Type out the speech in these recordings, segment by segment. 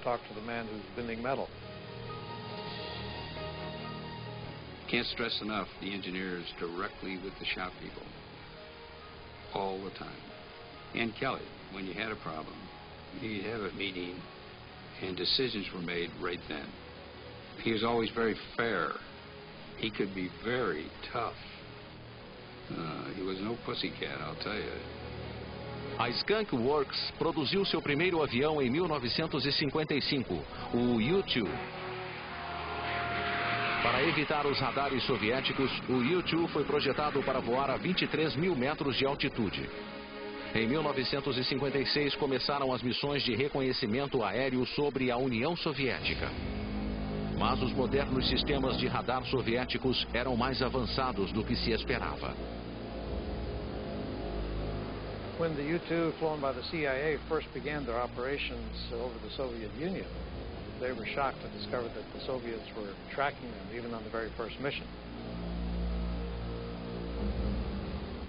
talk to the man who's bending metal. Can't stress enough the engineers directly with the shop people all the time. And Kelly, when you had a problem, you'd have a meeting and decisions were made right then. He was always very fair. He could be very tough. He was no pussycat, I'll tell you. A Skunk Works produziu seu primeiro avião em 1955, o U-2. Para evitar os radares soviéticos, o U-2 foi projetado para voar a 23 mil metros de altitude. Em 1956 começaram as missões de reconhecimento aéreo sobre a União Soviética. Mas os modernos sistemas de radar soviéticos eram mais avançados do que se esperava. When the U-2 flown by the CIA first began their operations over the Soviet Union, they were shocked to discover that the Soviets were tracking them even on the very first mission.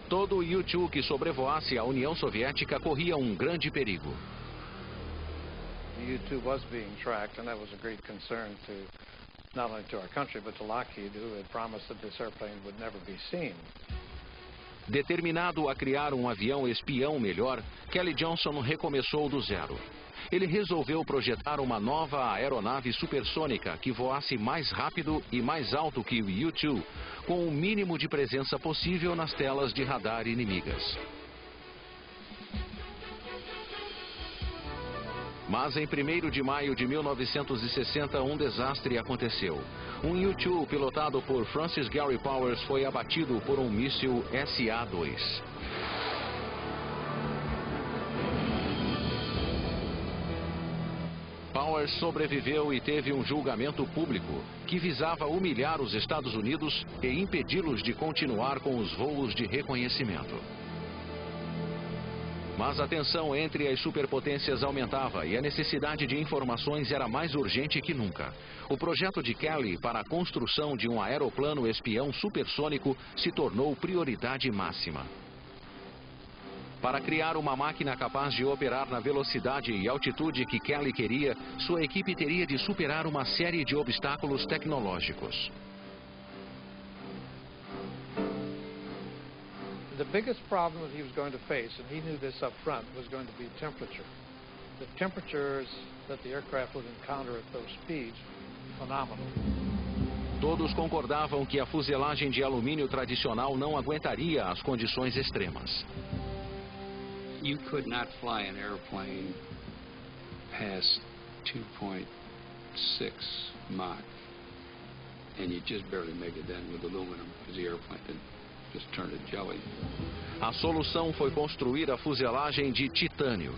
Todo U-2 que sobrevoasse a União Soviética corria um grande perigo. The U-2 was being tracked, and that was a great concern to not only to our country but to Lockheed, who had promised that this airplane would never be seen. Determinado a criar um avião espião melhor, Kelly Johnson recomeçou do zero. Ele resolveu projetar uma nova aeronave supersônica que voasse mais rápido e mais alto que o U-2, com o mínimo de presença possível nas telas de radar inimigas. Mas em 1º de maio de 1960, um desastre aconteceu. Um U-2 pilotado por Francis Gary Powers foi abatido por um míssil SA-2. Powers sobreviveu e teve um julgamento público que visava humilhar os Estados Unidos e impedi-los de continuar com os voos de reconhecimento. Mas a tensão entre as superpotências aumentava e a necessidade de informações era mais urgente que nunca. O projeto de Kelly para a construção de um aeroplano espião supersônico se tornou prioridade máxima. Para criar uma máquina capaz de operar na velocidade e altitude que Kelly queria, sua equipe teria de superar uma série de obstáculos tecnológicos. The biggest problem that he was going to face, and he knew this up front, was going to be temperature. The temperatures that the aircraft would encounter at those speeds, phenomenal. Todos concordavam que a fuselagem de alumínio tradicional não aguentaria as condições extremas. You could not fly an airplane past 2.6 Mach, and you just barely make it then with aluminum, because the airplane just turned to jelly. A solução foi construir a fuselagem de titânio.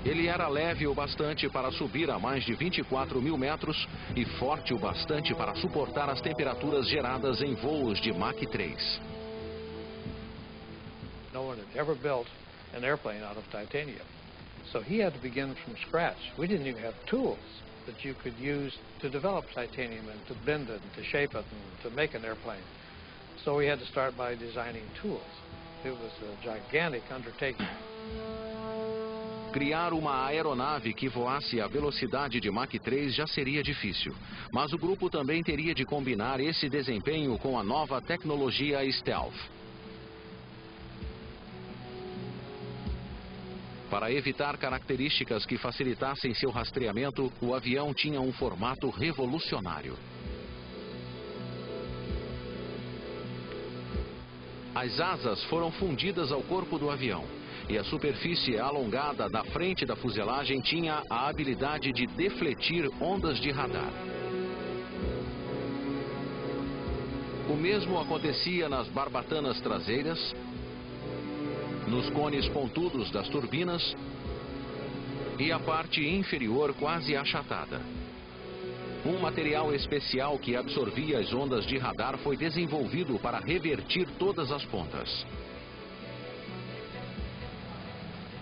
Ele era leve o bastante para subir a mais de 24 mil metros e forte o bastante para suportar as temperaturas geradas em voos de Mach 3. No one had ever built an airplane out of titanium. So he had to begin from scratch. We didn't even have tools that you could use to develop titanium and to bend it and to shape it and to make an airplane. So we had to start by designing tools. It was a gigantic undertaking. Criar uma aeronave que voasse à velocidade de Mach 3 já seria difícil, mas o grupo também teria de combinar esse desempenho com a nova tecnologia stealth. Para evitar características que facilitassem seu rastreamento, o avião tinha um formato revolucionário. As asas foram fundidas ao corpo do avião, e a superfície alongada da frente da fuselagem tinha a habilidade de defletir ondas de radar. O mesmo acontecia nas barbatanas traseiras, nos cones pontudos das turbinas e a parte inferior quase achatada. Um material especial que absorvia as ondas de radar foi desenvolvido para revertir todas as pontas.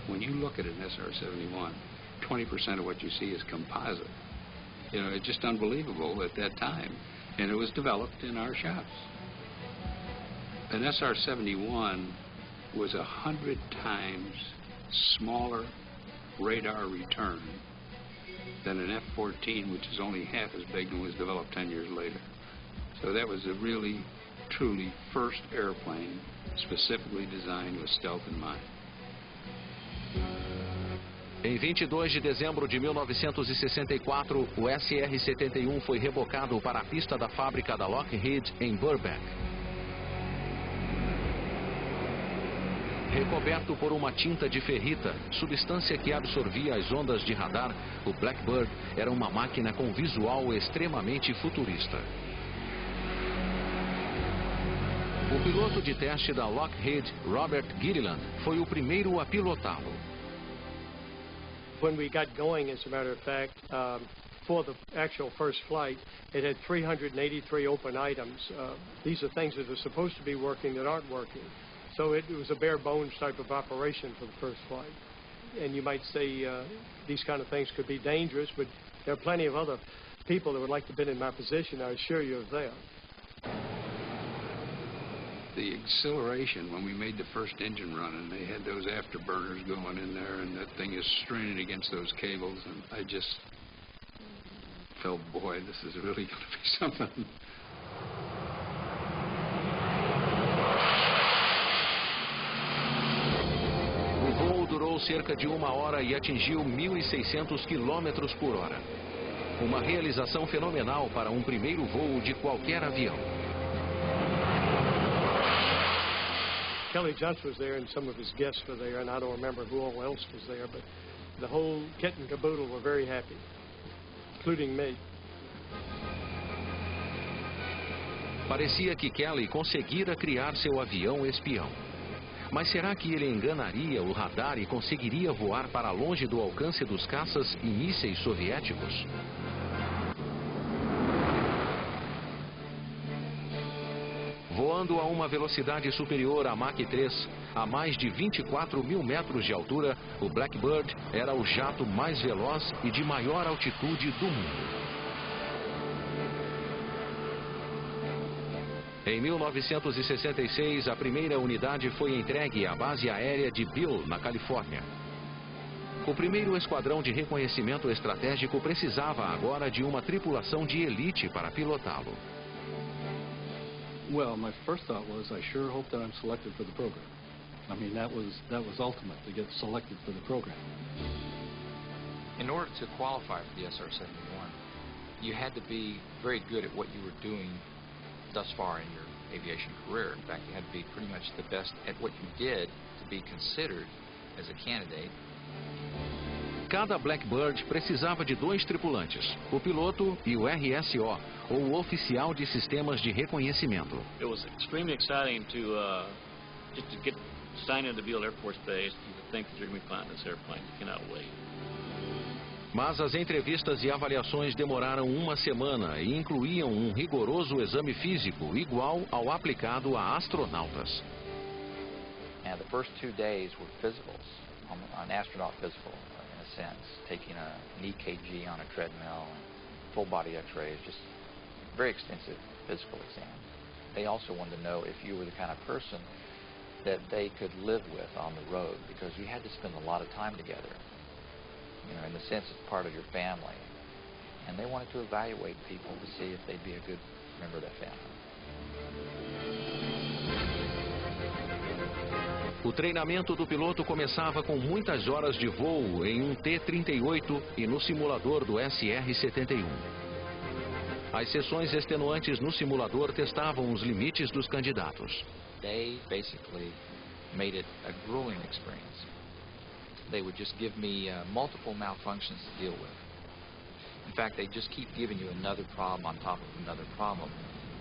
When you look at an SR-71, 20% of what you see is composite. You know, it's just unbelievable at that time. And it was developed in our shops. An SR-71 was 100 times smaller radar return than an F-14, which is only half as big and was developed 10 years later. So that was a really, truly first airplane specifically designed with stealth in mind. Em 22 de dezembro de 1964, o SR-71 foi rebocado para a pista da fábrica da Lockheed em Burbank. Recoberto por uma tinta de ferrita, substância que absorvia as ondas de radar, o Blackbird era uma máquina com visual extremamente futurista. O piloto de teste da Lockheed, Robert Gilliland, foi o primeiro a pilotá-lo. When we got going, as a matter of fact, for the actual first flight, it had 383 open items. These are things that are supposed to be working that aren't working. So it was a bare bones type of operation for the first flight. And you might say these kind of things could be dangerous, but there are plenty of other people that would like to be in my position, I assure you of that. The exhilaration when we made the first engine run, and they had those afterburners going in there, and that thing is straining against those cables, and I just felt, boy, this is really going to be something. O voo durou cerca de 1 hora e atingiu 1.600 km por hora. Uma realização fenomenal para um primeiro voo de qualquer avião. Kelly Johnson was there, and some of his guests were there, and I don't remember who all else was there, but the whole kit and caboodle were very happy, including me. Parecia que Kelly conseguira criar seu avião espião. Mas será que ele enganaria o radar e conseguiria voar para longe do alcance dos caças e mísseis soviéticos? Voando a uma velocidade superior a Mach 3, a mais de 24 mil metros de altura, o Blackbird era o jato mais veloz e de maior altitude do mundo. Em 1966, a primeira unidade foi entregue à base aérea de Beale, na Califórnia. O primeiro esquadrão de reconhecimento estratégico precisava agora de uma tripulação de elite para pilotá-lo. Well, my first thought was, I sure hope that I'm selected for the program. I mean, that was ultimate, to get selected for the program. In order to qualify for the SR-71, you had to be very good at what you were doing thus far in your aviation career. In fact, you had to be pretty much the best at what you did to be considered as a candidate. Cada Blackbird precisava de 2 tripulantes, o piloto e o RSO, ou o oficial de sistemas de reconhecimento. It was extremely exciting to just to get signed into Beale Air Force Base and to think that you're going to be flying this airplane. You cannot wait. Mas as entrevistas e avaliações demoraram 1 semana e incluíam um rigoroso exame físico igual ao aplicado a astronautas. And the first 2 days were physicals, an astronaut physical in a sense, taking an EKG on a treadmill and full body x-rays, just very extensive physical exam. They also wanted to know if you were the kind of person that they could live with on the road, because you had to spend a lot of time together. You know, in the sense it's part of your family. And they wanted to evaluate people to see if they'd be a good member of that family. O treinamento do piloto começava com muitas horas de voo em um T-38 e no simulador do SR-71. As sessões extenuantes no simulador testavam os limites dos candidatos. They basically made it a grueling experience. They would just give me multiple malfunctions to deal with. In fact, they just keep giving you another problem on top of another problem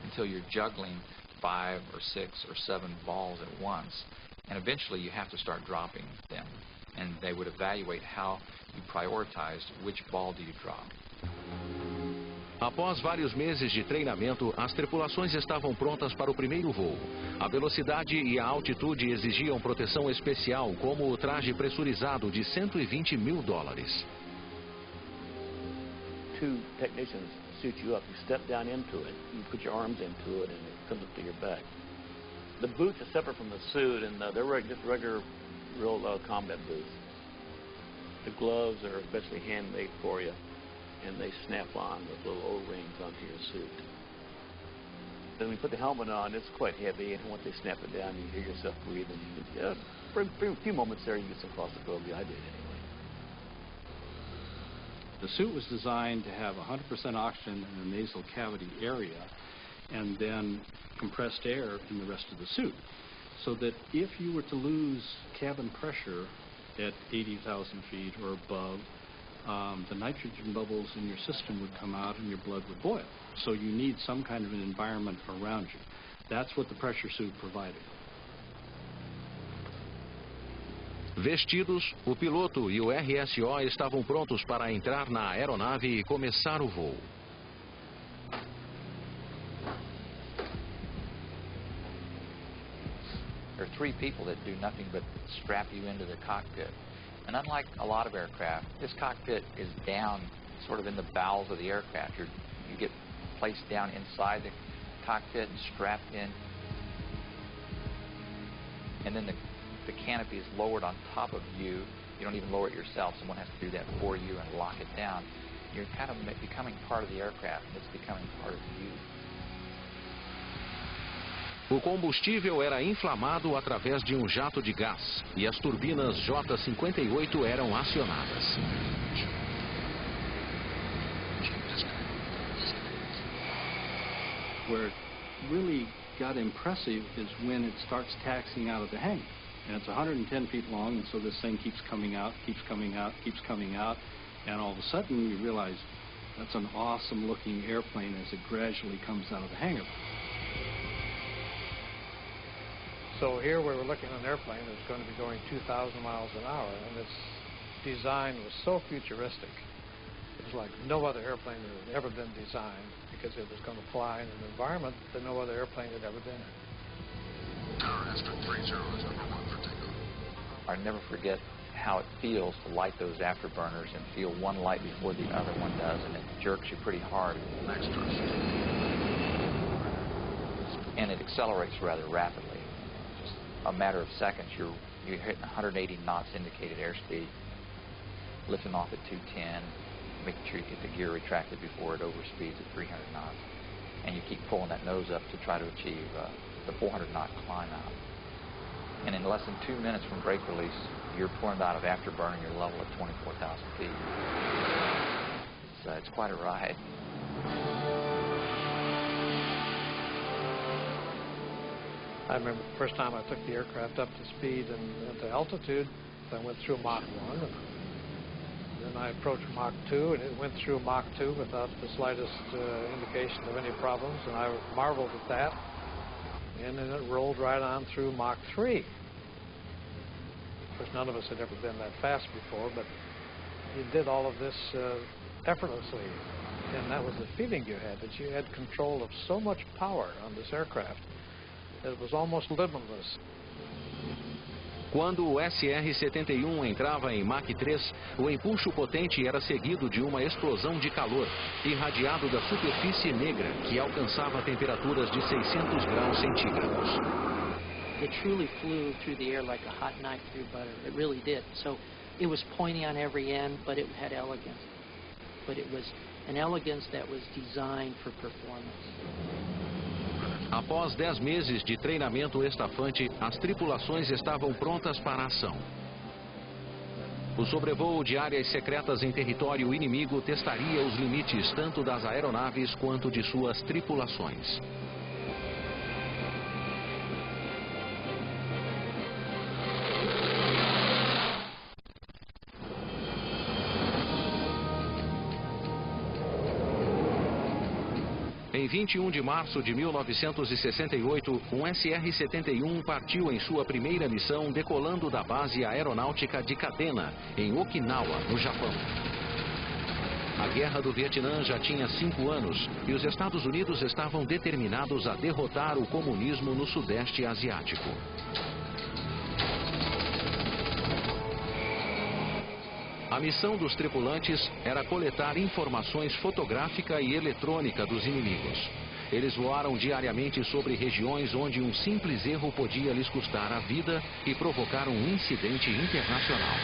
until you're juggling 5 or 6 or 7 balls at once. And eventually you have to start dropping them. And they would evaluate how you prioritized which ball do you drop. Após vários meses de treinamento, as tripulações estavam prontas para o primeiro voo. A velocidade e a altitude exigiam proteção especial, como o traje pressurizado de $120 mil. 2 technicians suit you up. You step down into it, you put your arms into it, and it comes up to your back. The boots are separate from the suit, and they're just regular, real combat boots. The gloves are especially handmade for you, and they snap on with little O-rings onto your suit. Then we put the helmet on, it's quite heavy, and once they snap it down, you hear yourself breathing. For a few moments there, you get some claustrophobia. I did anyway. The suit was designed to have 100% oxygen in the nasal cavity area, and then compressed air in the rest of the suit, so that if you were to lose cabin pressure at 80,000 feet or above, the nitrogen bubbles in your system would come out and your blood would boil. So you need some kind of an environment around you. That's what the pressure suit provided. Vestidos, o piloto e o RSO estavam prontos para entrar na aeronave e começar o voo. There are 3 people that do nothing but strap you into the cockpit. And unlike a lot of aircraft, this cockpit is down sort of in the bowels of the aircraft. You get placed down inside the cockpit and strapped in. And then the canopy is lowered on top of you. You don't even lower it yourself. Someone has to do that for you and lock it down. You're kind of becoming part of the aircraft, and it's becoming part of you. O combustível era inflamado através de jato de gás e as turbinas J-58 eram acionadas. Where it really got impressive is when it starts taxiing out of the hangar. And it's 110 feet long, and so this thing keeps coming out, keeps coming out, keeps coming out, and all of a sudden you realize that's an awesome-looking airplane as it gradually comes out of the hangar. So here we were looking at an airplane that was going to be going 2,000 miles an hour, and its design was so futuristic. It was like no other airplane that had ever been designed, because it was going to fly in an environment that no other airplane had ever been in. Tower Astra 30 is number 1 for takeoff. I never forget how it feels to light those afterburners and feel one light before the other one does, and it jerks you pretty hard. Max thrust. And it accelerates rather rapidly. A matter of seconds, you're hitting 180 knots indicated airspeed, lifting off at 210, making sure you get the gear retracted before it overspeeds at 300 knots, and you keep pulling that nose up to try to achieve the 400-knot climb out. And in less than 2 minutes from brake release, you're pouring out of afterburner, you're level at 24,000 feet. It's quite a ride. I remember the first time I took the aircraft up to speed and to altitude, I went through Mach 1, and then I approached Mach 2, and it went through Mach 2 without the slightest indication of any problems, and I marveled at that. And then it rolled right on through Mach 3. Of course, none of us had ever been that fast before, but you did all of this effortlessly, and that was the feeling you had, that you had control of so much power on this aircraft. It was almost limitless. Quando o SR-71 entrava em Mach 3, o empuxo potente era seguido de uma explosão de calor, irradiado da superfície negra, que alcançava temperaturas de 600 graus centígrados. It truly flew through the air like a hot knife through butter. It really did. So it was pointy on every end, but it had elegance. But it was an elegance that was designed for performance. Após 10 meses de treinamento estafante, as tripulações estavam prontas para a ação. O sobrevoo de áreas secretas em território inimigo testaria os limites tanto das aeronaves quanto de suas tripulações. Em 21 de março de 1968, um SR-71 partiu em sua primeira missão decolando da base aeronáutica de Kadena, em Okinawa, no Japão. A Guerra do Vietnã já tinha 5 anos e os Estados Unidos estavam determinados a derrotar o comunismo no Sudeste Asiático. A missão dos tripulantes era coletar informações fotográfica e eletrônica dos inimigos. Eles voaram diariamente sobre regiões onde um simples erro podia lhes custar a vida e provocar um incidente internacional.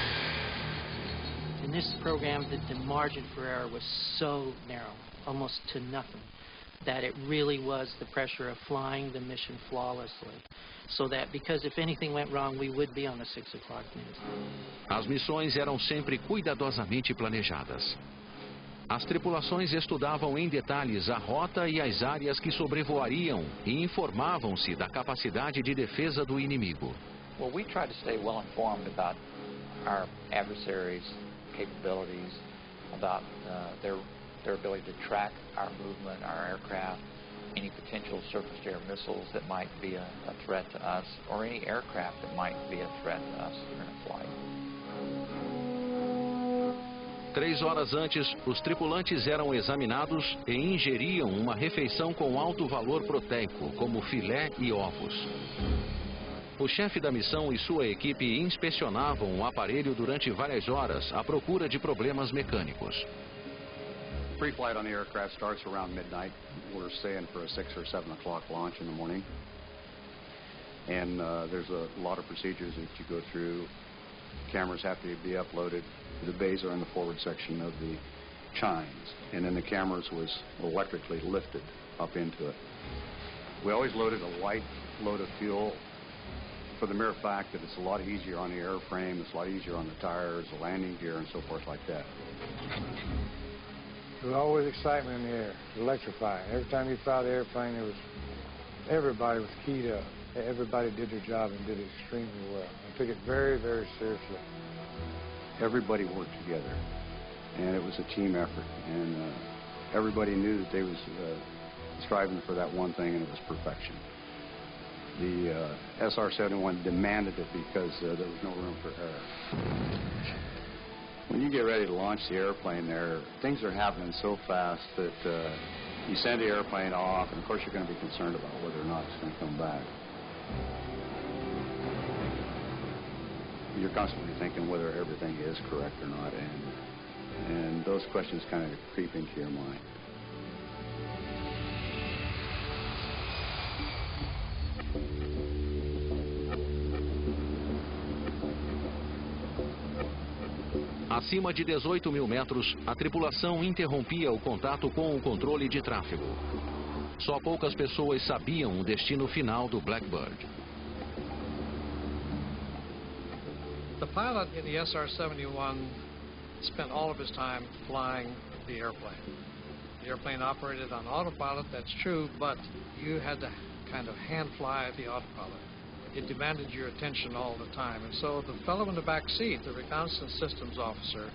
this program, the margin for error was so narrow, almost to nothing, that it really was the pressure of flying the mission flawlessly. So that, because if anything went wrong, we would be on the 6 o'clock news. As missões eram sempre cuidadosamente planejadas. As tripulações estudavam em detalhes a rota e as áreas que sobrevoariam e informavam-se da capacidade de defesa do inimigo. Well, we try to stay well informed about our adversaries' capabilities, about their ability to track our movement, our aircraft, any potential surface-to-air missiles that might be a threat to us, or any aircraft that might be a threat to us during a flight. 3 horas antes, os tripulantes eram examinados e ingeriam uma refeição com alto valor proteico, como filé e ovos. O chefe da missão e sua equipe inspecionavam o aparelho durante várias horas à procura de problemas mecânicos. Pre-flight on the aircraft starts around midnight. We're staying for a 6 or 7 o'clock launch in the morning. And there's a lot of procedures that you go through. Cameras have to be uploaded. The bays are in the forward section of the chines. And then the cameras was electrically lifted up into it. We always loaded a light load of fuel for the mere fact that it's a lot easier on the airframe, it's a lot easier on the tires, the landing gear, and so forth like that. There was always excitement in the air, electrifying. Every time you fly the airplane, everybody was keyed up. Everybody did their job and did it extremely well. I took it very, very seriously. Everybody worked together, and it was a team effort, and everybody knew that they was striving for that one thing, and it was perfection. The SR-71 demanded it because there was no room for error. When you get ready to launch the airplane there, things are happening so fast that you send the airplane off, and of course you're going to be concerned about whether or not it's going to come back. You're constantly thinking whether everything is correct or not, and those questions kind of creep into your mind. Acima de 18 mil metros, a tripulação interrompia o contato com o controle de tráfego. Só poucas pessoas sabiam o destino final do Blackbird. The pilot in the SR-71 spent all of his time flying the airplane. The airplane operated on autopilot, that's true, but you had to kind of hand fly the autopilot. It demanded your attention all the time. And so the fellow in the back seat, the reconnaissance systems officer,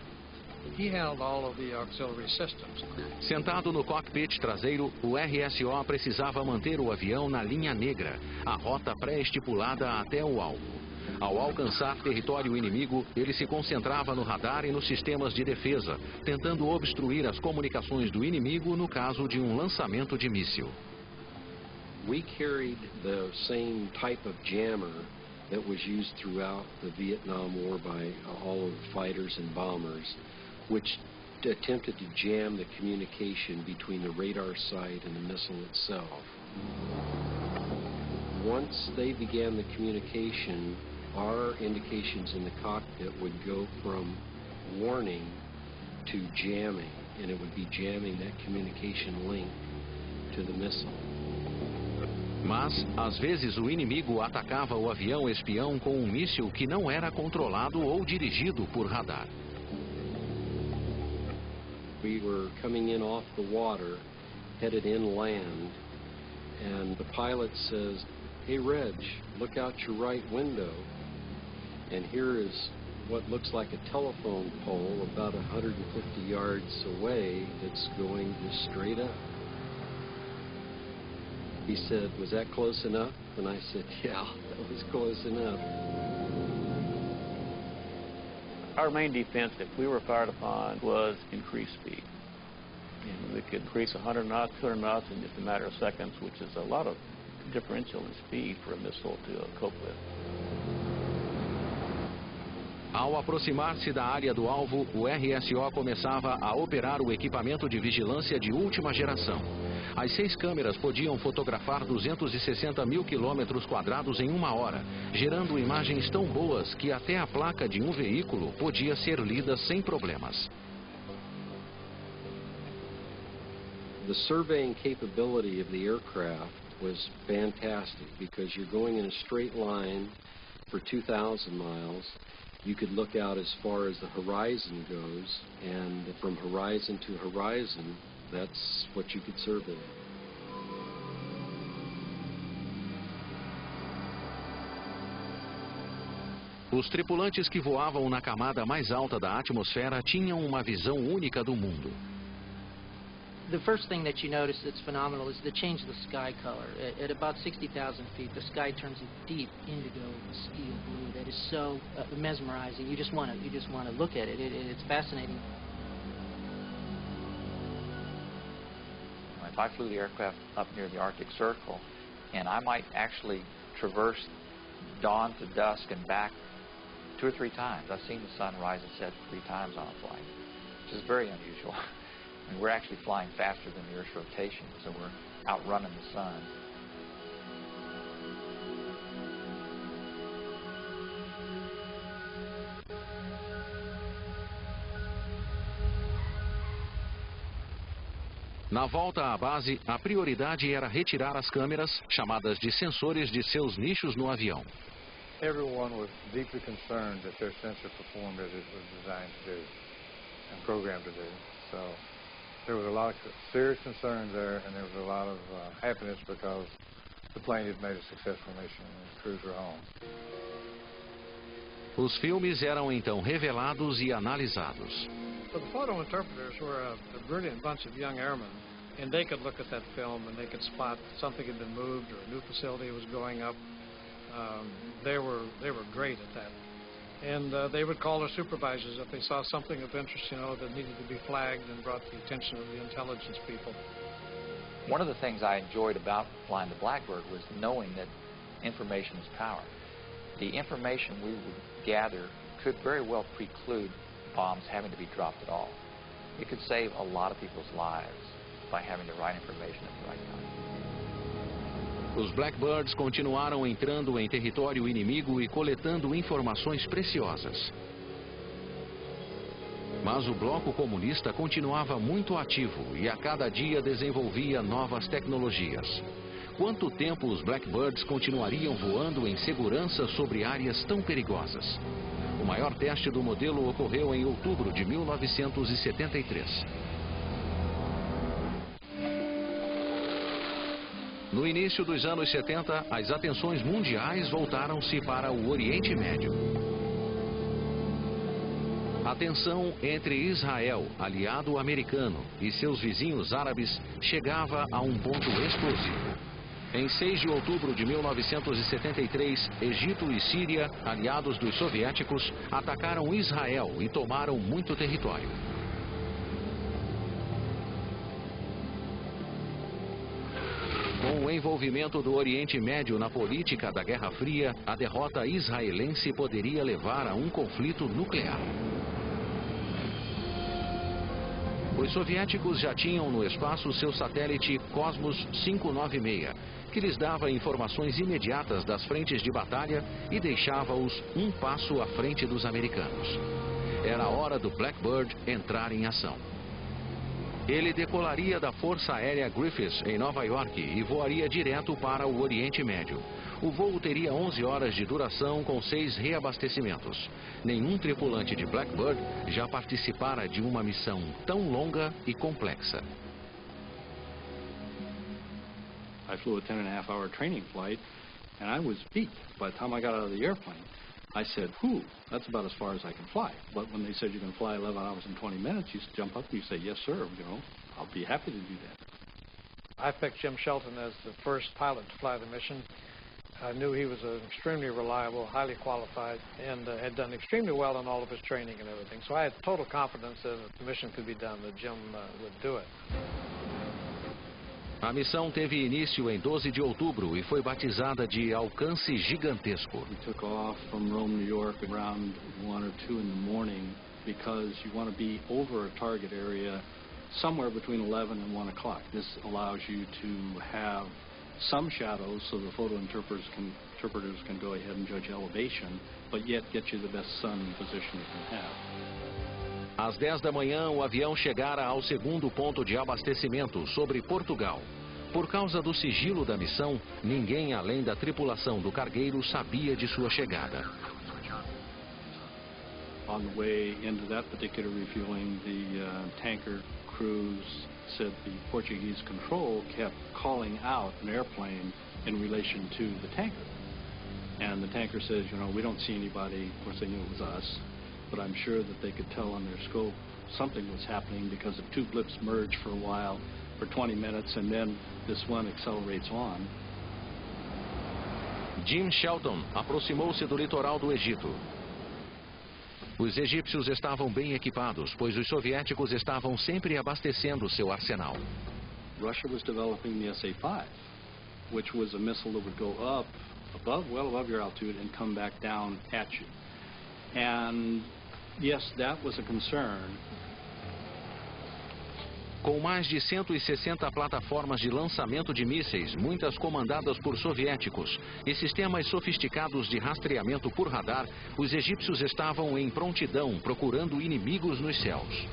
he handled all of the auxiliary systems. Sentado no cockpit traseiro, o RSO precisava manter o avião na linha negra, a rota pré-estipulada até o alvo. Ao alcançar território inimigo, ele se concentrava no radar e nos sistemas de defesa, tentando obstruir as comunicações do inimigo no caso de um lançamento de míssil. We carried the same type of jammer that was used throughout the Vietnam War by all of the fighters and bombers, which attempted to jam the communication between the radar site and the missile itself. Once they began the communication, our indications in the cockpit would go from warning to jamming, and it would be jamming that communication link to the missile. Mas, às vezes, o inimigo atacava o avião espião com um míssil que não era controlado ou dirigido por radar. We were coming in off the water, headed inland, and the pilot says, "Hey, Reg, look out your right window." And here is what looks like a telephone pole about 150 yards away that's going just straight up. He said, "Was that close enough?" And I said, "Yeah, that was close enough." Our main defense, if we were fired upon, was increased speed. And we could increase 100 knots, 200 knots in just a matter of seconds, which is a lot of differential in speed for a missile to cope with. Ao aproximar-se da área do alvo, o RSO começava a operar o equipamento de vigilância de última geração. As 6 câmeras podiam fotografar 260 mil quilômetros quadrados em 1 hora, gerando imagens tão boas que até a placa de um veículo podia ser lida sem problemas. The surveying capability of the aircraft was fantastic because you're going in a straight line for 2,000 miles. You could look out as far as the horizon goes, and from horizon to horizon, that's what you could survey. Os tripulantes que voavam na camada mais alta da atmosfera tinham uma visão única do mundo. The first thing that you notice that's phenomenal is the change of the sky color. At about 60,000 feet, the sky turns a deep indigo, steel blue that is so mesmerizing. You just want to look at it. It's fascinating. If I flew the aircraft up near the Arctic Circle, and I might actually traverse dawn to dusk and back 2 or 3 times. I've seen the sun rise and set 3 times on a flight, which is very unusual. And we're actually flying faster than the Earth's rotation, so we're outrunning the sun. Na volta à base, a prioridade era retirar as câmeras, chamadas de sensores, de seus nichos no avião. Everyone was deeply concerned that their sensor performed as it was designed to do and programmed to do. So there was a lot of serious concern there, and there was a lot of happiness because the plane had made a successful mission and the crews were home. Os filmes eram então revelados e analisados. The photo interpreters were a brilliant bunch of young airmen, and they could look at that film and they could spot something had been moved or a new facility was going up. They were great at that. And they would call their supervisors if they saw something of interest, that needed to be flagged and brought to the attention of the intelligence people. One of the things I enjoyed about flying the Blackbird was knowing that information is power. The information we would gather could very well preclude bombs having to be dropped at all. It could save a lot of people's lives by having the right information at the right time. Os Blackbirds continuaram entrando em território inimigo e coletando informações preciosas. Mas o bloco comunista continuava muito ativo e a cada dia desenvolvia novas tecnologias. Quanto tempo os Blackbirds continuariam voando em segurança sobre áreas tão perigosas? O maior teste do modelo ocorreu em outubro de 1973. No início dos anos 70, as atenções mundiais voltaram-se para o Oriente Médio. A tensão entre Israel, aliado americano, e seus vizinhos árabes chegava a um ponto explosivo. Em 6 de outubro de 1973, Egito e Síria, aliados dos soviéticos, atacaram Israel e tomaram muito território. Com o envolvimento do Oriente Médio na política da Guerra Fria, a derrota israelense poderia levar a um conflito nuclear. Os soviéticos já tinham no espaço seu satélite Cosmos 596, que lhes dava informações imediatas das frentes de batalha e deixava-os um passo à frente dos americanos. Era a hora do Blackbird entrar em ação. Ele decolaria da Força Aérea Griffiths, em Nova York, e voaria direto para o Oriente Médio. O voo teria 11 horas de duração com 6 reabastecimentos. Nenhum tripulante de Blackbird já participara de uma missão tão longa e complexa. I flew a 10.5-hour training flight, and I was beat. By the time I got out of the airplane, I said, whew, that's about as far as I can fly. But when they said you can fly 11 hours and 20 minutes, you jump up and you say, yes, sir, I'll be happy to do that. I picked Jim Shelton as the first pilot to fly the mission. I knew he was extremely reliable, highly qualified, and had done extremely well in all of his training and everything. So I had total confidence that the mission could be done, that Jim would do it. A missão teve início em 12 de outubro e foi batizada de Alcance Gigantesco. We took off from Rome, New York around 1 or 2 in the morning because you want to be over a target area somewhere between 11 and 1 o'clock. This allows you to have some shadows so the photo interpreters can go ahead and judge elevation, but yet get you the best sun position you can have. Às 10 da manhã, o avião chegara ao segundo ponto de abastecimento, sobre Portugal. Por causa do sigilo da missão, ninguém além da tripulação do cargueiro sabia de sua chegada. On the way into that particular refueling, the tanker crews said the Portuguese control kept calling out an airplane in relation to the tanker. And the tanker says, you know, we don't see anybody. Of course, they knew it was us. But I'm sure that they could tell on their scope something was happening because the two blips merge for a while, for 20 minutes, and then this one accelerates on. Jim Shelton aproximou-se do litoral do Egito. Os egípcios estavam bem equipados, pois os soviéticos estavam sempre abastecendo seu arsenal. Russia was developing the SA-5, which was a missile that would go up well above your altitude and come back down at you. And yes, that was a concern. Com mais de 160 plataformas de lançamento de mísseis, muitas comandadas por soviéticos, e sistemas sofisticados de rastreamento por radar, os egípcios estavam em prontidão, procurando inimigos nos céus.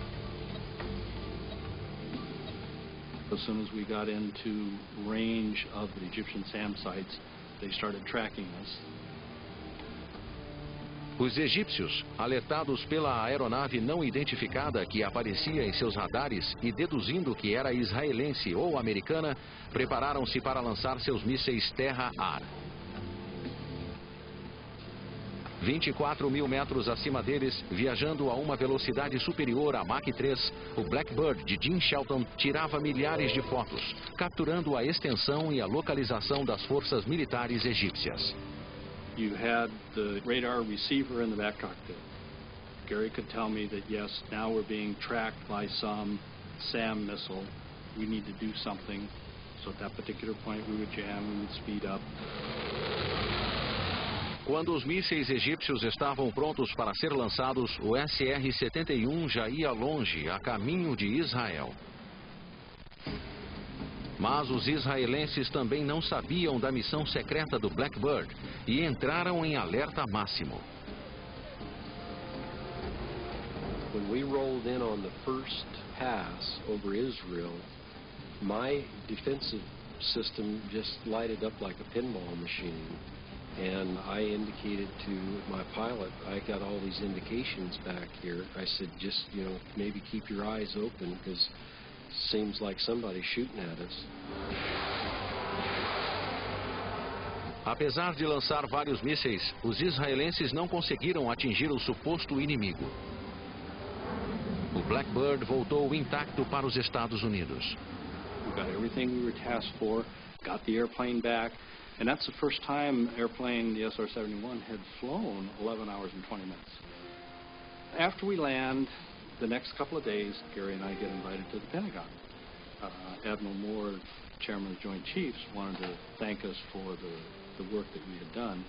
As soon as we got into range of the Egyptian SAM sites, they started tracking us. Os egípcios, alertados pela aeronave não identificada que aparecia em seus radares e deduzindo que era israelense ou americana, prepararam-se para lançar seus mísseis terra-ar. 24 mil metros acima deles, viajando a uma velocidade superior a Mach 3, o Blackbird de Jim Shelton tirava milhares de fotos, capturando a extensão e a localização das forças militares egípcias. You had the radar receiver in the back cockpit. Gary could tell me that, yes, now we're being tracked by some SAM missile. We need to do something. So at that particular point, we would jam, we would speed up. Quando os mísseis egípcios estavam prontos para ser lançados, o SR-71 já ia longe, a caminho de Israel. Mas os israelenses também não sabiam da missão secreta do Blackbird e entraram em alerta máximo. When we rolled in on the first pass over Israel, my defensive system just lighted up like a pinball machine. And I indicated to my pilot, I got all these indications back here. I said, just, you know, maybe keep your eyes open because seems like somebody's shooting at us. Apesar de lançar vários mísseis, os israelenses não conseguiram atingir o suposto inimigo. O Blackbird voltou intacto para os Estados Unidos. We got everything we were tasked for, got the airplane back, and that's the first time airplane, the SR-71, had flown 11 hours and 20 minutes. After we land, the next couple of days, Gary and I get invited to the Pentagon. Admiral Moore, Chairman of the Joint Chiefs, wanted to thank us for the work that we had done,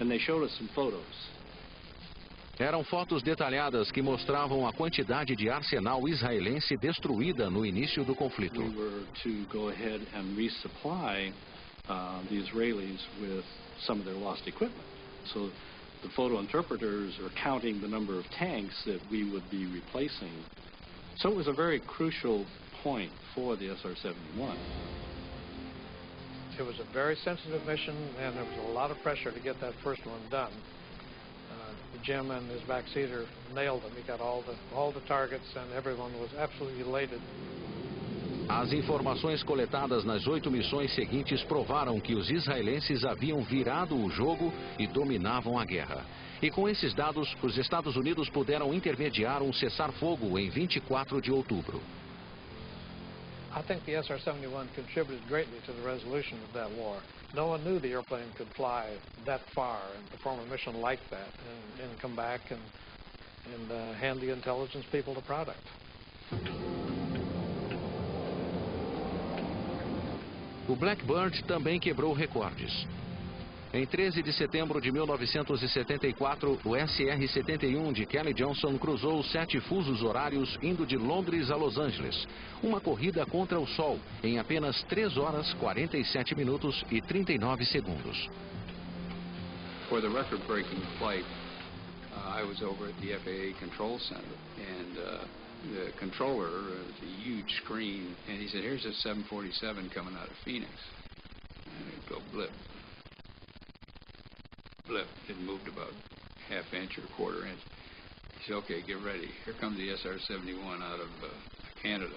and they showed us some photos. Eram fotos detalhadas que mostravam a quantidade de arsenal israelense destruída no início do conflito. We were to go ahead and resupply the Israelis with some of their lost equipment. So the photo interpreters are counting the number of tanks that we would be replacing. So it was a very crucial point for the SR-71. It was a very sensitive mission, and there was a lot of pressure to get that first one done. Jim and his backseater nailed them. He got all the targets, and everyone was absolutely elated. As informações coletadas nas 8 missões seguintes provaram que os israelenses haviam virado o jogo e dominavam a guerra. E com esses dados, os Estados Unidos puderam intermediar um cessar-fogo em 24 de outubro. I think the SR-71 contributed greatly to the resolution of that war. No one knew the airplane could fly that far and perform a mission like that and come back and hand the intelligence people the product. O Blackbird também quebrou recordes. Em 13 de setembro de 1974, o SR-71 de Kelly Johnson cruzou 7 fusos horários indo de Londres a Los Angeles. Uma corrida contra o sol em apenas 3 horas, 47 minutos e 39 segundos. For the record-breaking flight, I was over at the FAA Control Center, and the controller was a huge screen, and he said, "Here's a 747 coming out of Phoenix." And it'd go blip. Blip. It moved about ½ inch or ¼ inch. He said, "Okay, get ready. Here comes the SR-71 out of Canada."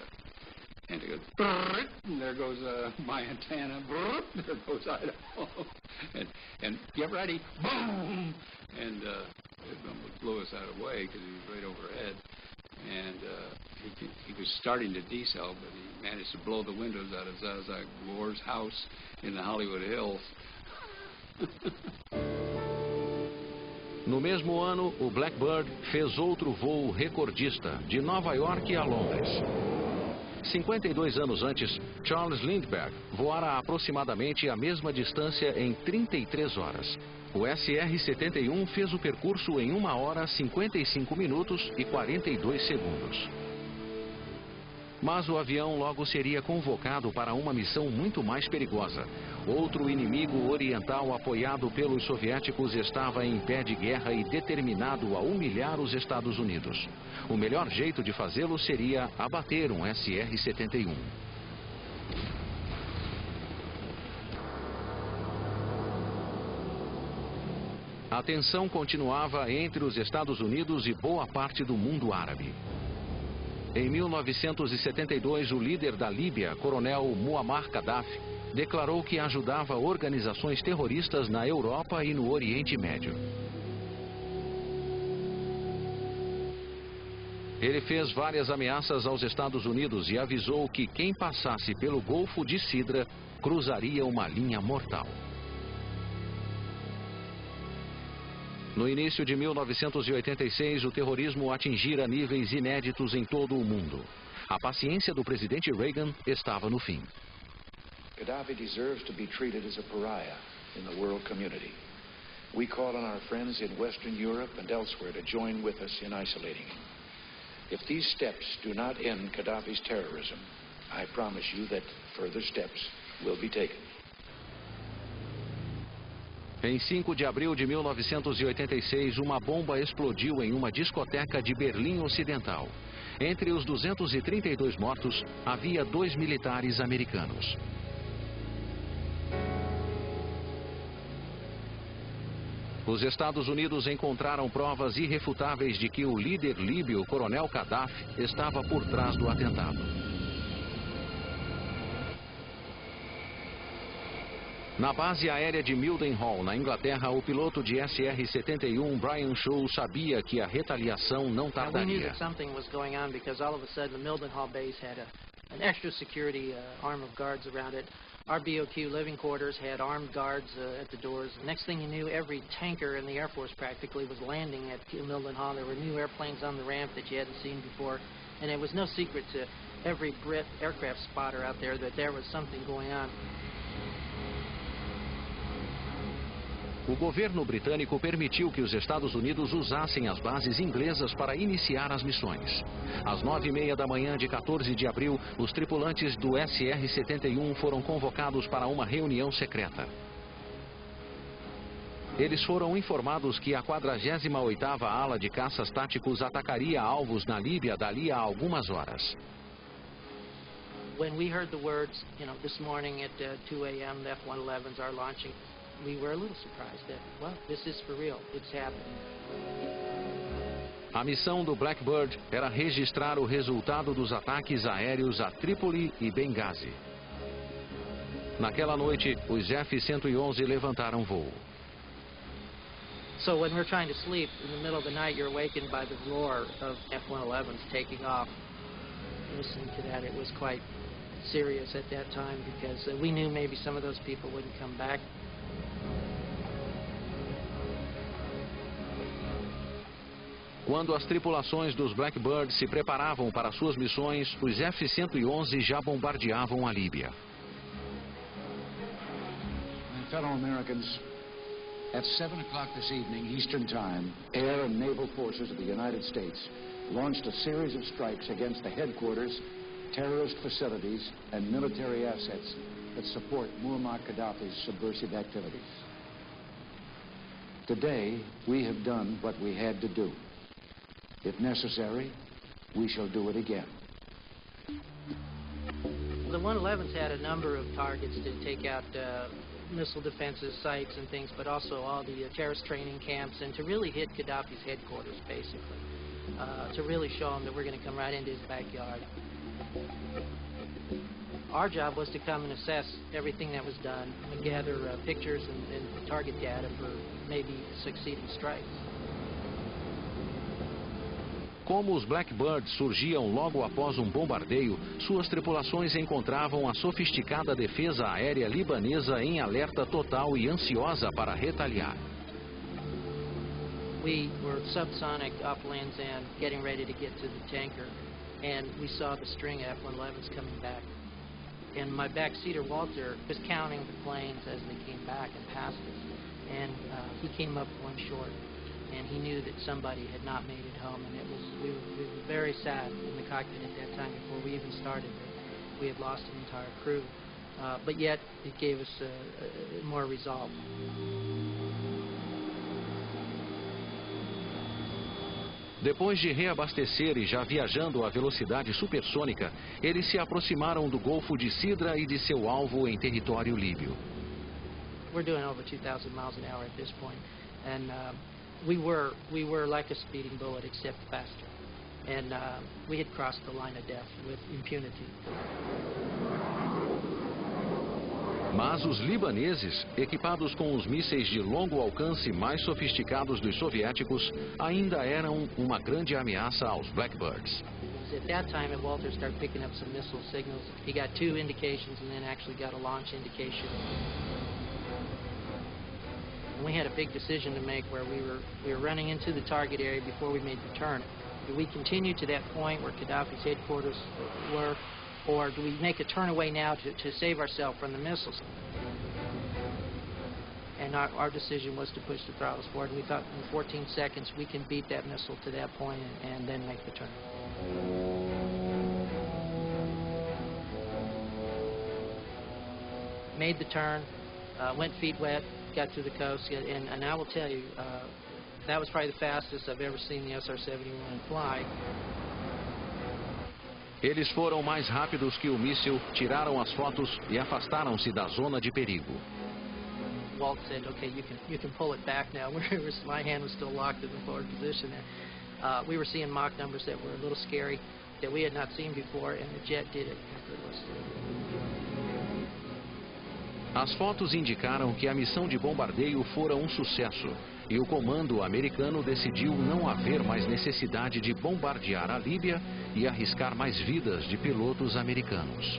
And it goes, brrrt, and there goes my antenna, brrrt, there goes Idaho. and get ready, boom! And it almost blew us out of the way because he was right overhead. And he was starting to decel, but he managed to blow the windows out of Zsa Gore's house in the Hollywood Hills. No mesmo ano, o Blackbird fez outro voo recordista, de Nova York a Londres. 52 anos antes, Charles Lindbergh voara aproximadamente a mesma distância em 33 horas. O SR-71 fez o percurso em 1 hora, 55 minutos e 42 segundos. Mas o avião logo seria convocado para uma missão muito mais perigosa. Outro inimigo oriental apoiado pelos soviéticos estava em pé de guerra e determinado a humilhar os Estados Unidos. O melhor jeito de fazê-lo seria abater um SR-71. A tensão continuava entre os Estados Unidos e boa parte do mundo árabe. Em 1972, o líder da Líbia, coronel Muammar Gaddafi, declarou que ajudava organizações terroristas na Europa e no Oriente Médio. Ele fez várias ameaças aos Estados Unidos e avisou que quem passasse pelo Golfo de Sidra cruzaria uma linha mortal. No início de 1986, o terrorismo atingira níveis inéditos em todo o mundo. A paciência do presidente Reagan estava no fim. Gaddafi deserves to be treated as a pariah in the world community. We call on our friends in Western Europe and elsewhere to join with us in isolating him. If these steps do not end Gaddafi's terrorism, I promise you that further steps will be taken. Em 5 de abril de 1986, uma bomba explodiu em uma discoteca de Berlim Ocidental. Entre os 232 mortos, havia 2 militares americanos. Os Estados Unidos encontraram provas irrefutáveis de que o líder líbio, coronel Gaddafi, estava por trás do atentado. Na base aérea de Mildenhall, na Inglaterra, o piloto de SR-71, Brian Shaw, sabia que a retaliação não tardaria. We knew that something was going on because all of a sudden the Mildenhall base had an extra security arm of guards around it. Our BOQ living quarters had armed guards at the doors. Next thing you knew, every tanker in the Air Force practically was landing at Mildenhall. There were new airplanes on the ramp that you hadn't seen before, and it was no secret to every Brit aircraft spotter out there that there was something going on. O governo britânico permitiu que os Estados Unidos usassem as bases inglesas para iniciar as missões. Às 9h30 da manhã de 14 de abril, os tripulantes do SR-71 foram convocados para uma reunião secreta. Eles foram informados que a 48ª ala de caças táticos atacaria alvos na Líbia dali a algumas horas. When we heard the words, this morning at 2 a.m. the F-111s are launching, we were a little surprised that, well, this is for real, it's happening. A missão do Blackbird era registrar o resultado dos ataques aéreos a Trípoli e Benghazi. Naquela noite, os F-111 levantaram voo. So when we're trying to sleep, in the middle of the night, you're awakened by the roar of F-111s taking off. Listening to that, it was quite serious at that time because we knew maybe some of those people wouldn't come back. Quando as tripulações dos Blackbird se preparavam para suas missões, os F-111 já bombardeavam a Líbia. fellow Americans, at 7 o'clock this evening, Eastern Time, air and naval forces of the United States launched a series of strikes against the headquarters, terrorist facilities, and military assets that support Muammar Gaddafi's subversive activities. Today, we have done what we had to do. If necessary, we shall do it again. The 111s had a number of targets to take out missile defenses, sites and things, but also all the terrorist training camps, and to really hit Gaddafi's headquarters, basically, to really show him that we're going to come right into his backyard. Our job was to come and assess everything that was done and gather pictures and target data for maybe succeeding strikes. Como os Blackbirds surgiam logo após bombardeio, suas tripulações encontravam a sofisticada defesa aérea libanesa em alerta total e ansiosa para retaliar. We were subsonic uplands and getting ready to get to the tanker, and we saw the string of F-111s coming back. And my backseater, Walter, was counting the planes as they came back and passed us, and he came up one short. And he knew that somebody had not made it home, and we were very sad in the cockpit at that time before we even started. We had lost an entire crew, but yet it gave us more resolve. Depois de reabastecer e já viajando a velocidade supersônica, eles se aproximaram do Golfo de Sidra e de seu alvo em território líbio. We're doing over 2,000 miles an hour at this point, and we were like a speeding bullet, except faster. And we had crossed the line of death with impunity. Mas os libaneses, equipados com os mísseis de longo alcance mais sofisticados dos soviéticos, ainda eram uma grande ameaça aos Blackbirds. At that time, Walter started picking up some missile signals. He got 2 indications and then actually got a launch indication. And we had a big decision to make where we were running into the target area before we made the turn. Do we continue to that point where Gaddafi's headquarters were, or do we make a turn away now to save ourselves from the missiles? And our decision was to push the throttles forward. We thought in 14 seconds we can beat that missile to that point and then make the turn. Made the turn, went feet wet, got to the coast, and I will tell you, that was probably the fastest I've ever seen the SR-71 fly. Eles foram mais rápidos que o míssil, tiraram as fotos e afastaram-se da zona de perigo. Walt said, "Okay, you can pull it back now." My hand was still locked in the forward position there. We were seeing Mach numbers that were a little scary, that we had not seen before, and the jet did it effortlessly. As fotos indicaram que a missão de bombardeio fora um sucesso e o comando americano decidiu não haver mais necessidade de bombardear a Líbia e arriscar mais vidas de pilotos americanos.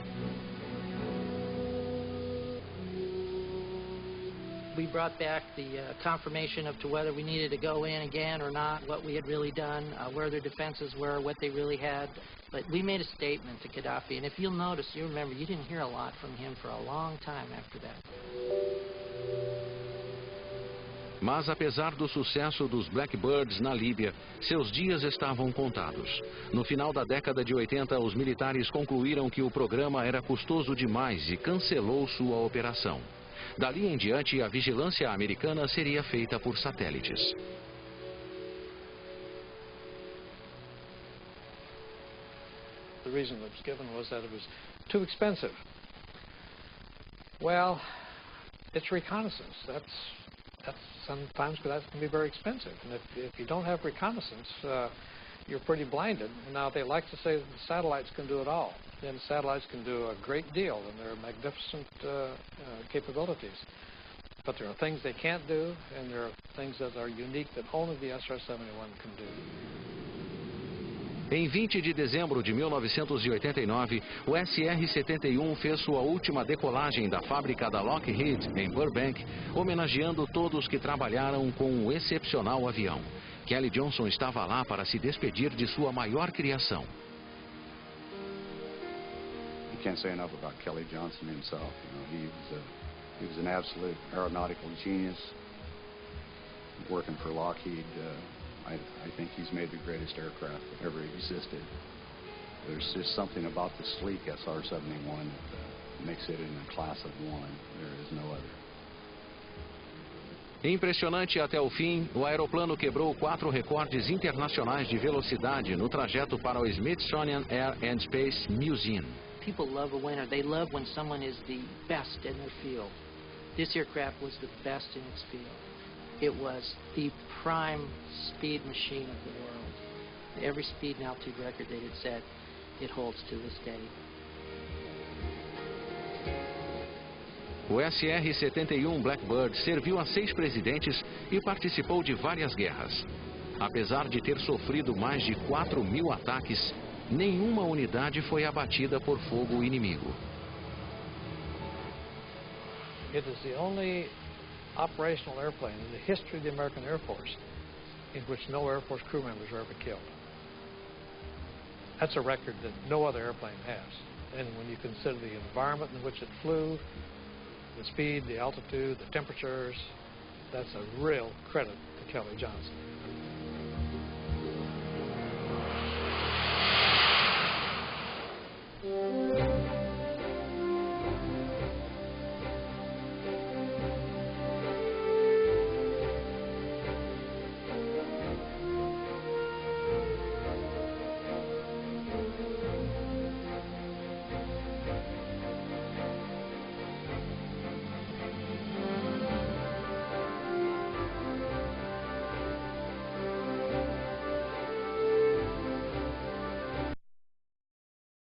We brought back the confirmation of to whether we needed to go in again or not, what we had really done, where their defenses were, what they really had. But we made a statement to Gaddafi, and if you'll notice, you remember, you didn't hear a lot from him for a long time after that. Mas apesar do sucesso dos Blackbirds na Líbia, seus dias estavam contados. No final da década de 80, os militares concluíram que o programa era custoso demais e cancelou sua operação. Dali em diante, a vigilância americana seria feita por satélites. The reason that was given was that it was too expensive. Well, it's reconnaissance. That's sometimes that can be very expensive. And if you don't have reconnaissance, you're pretty blinded. Now, they like to say that the satellites can do it all. And satellites can do a great deal, and they're magnificent capabilities. But there are things they can't do, and there are things that are unique that only the SR-71 can do. Em 20 de dezembro de 1989, o SR-71 fez sua última decolagem da fábrica da Lockheed, em Burbank, homenageando todos que trabalharam com o excepcional avião. Kelly Johnson estava lá para se despedir de sua maior criação. You can't say enough about Kelly Johnson himself. You know, he was He was an absolute aeronautical genius. Working for Lockheed, I think he's made the greatest aircraft that ever existed. There's just something about the sleek SR-71 that makes it in a class of one. There is no other. Impressionante até o fim, o aeroplano quebrou 4 recordes internacionais de velocidade no trajeto para o Smithsonian Air and Space Museum. People love a winner. They love when someone is the best in their field. This aircraft was the best in its field. It was the prime speed machine of the world. Every speed and altitude record that it set, it holds to this day. O SR-71 Blackbird serviu a 6 presidentes e participou de várias guerras. Apesar de ter sofrido mais de 4.000 ataques, nenhuma unidade foi abatida por fogo inimigo. It is the only operational airplane in the history of the American Air Force in which no Air Force crew members were ever killed. That's a record that no other airplane has. And when you consider the environment in which it flew, the speed, the altitude, the temperatures, that's a real credit to Kelly Johnson.